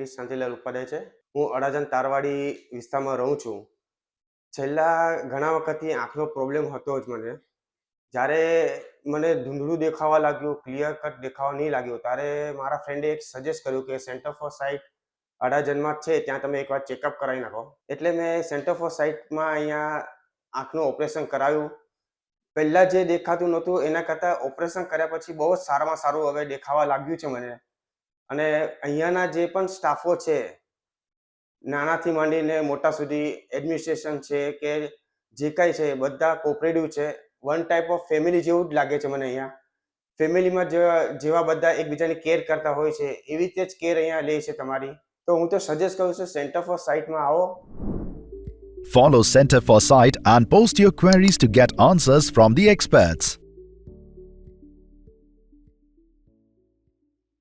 ગિરીશ શાંતિલાલ ઉપાધ્યાય છે. હું અડાજણ તારવાડી વિસ્તારમાં રહું છું. છેલ્લા ઘણા વખતથી આંખનો પ્રોબ્લેમ હતો જ મને. જ્યારે મને ધૂંધળું દેખાવા લાગ્યું, ક્લિયર કટ દેખાવા નહીં લાગ્યું, ત્યારે મારા ફ્રેન્ડે એક સજેસ્ટ કર્યું કે સેન્ટર ફોર સાઇટ અડાજણમાં છે, ત્યાં તમે એકવાર ચેકઅપ કરાવી નાખો. એટલે મેં સેન્ટર ફોર સાઇટમાં અહીંયા આંખનું ઓપરેશન કરાવ્યું. પહેલાં જે દેખાતું નહોતું એના કરતાં ઓપરેશન કર્યા પછી બહુ જ સારામાં સારું હવે દેખાવા લાગ્યું છે મને. અને અહીંયાના જે પણ સ્ટાફો છે, નાનાથી માંડીને મોટા સુધી એડમિનિસ્ટ્રેશન છે કે જે કાંઈ છે, બધા કોઓપરેટિવ છે. વન ટાઈપ ઓફ ફેમિલી જેવું જ લાગે છે મને અહીંયા. ફેમિલીમાં જેવા બધા એકબીજાની કેર કરતા હોય છે, એવી રીતે જ કેર અહીંયા લે છે તમારી. તો હું તો સજેસ્ટ કરું છું સેન્ટર ફોર સાઇટમાં આવો. Follow Center for Sight and post your queries to get answers from the experts.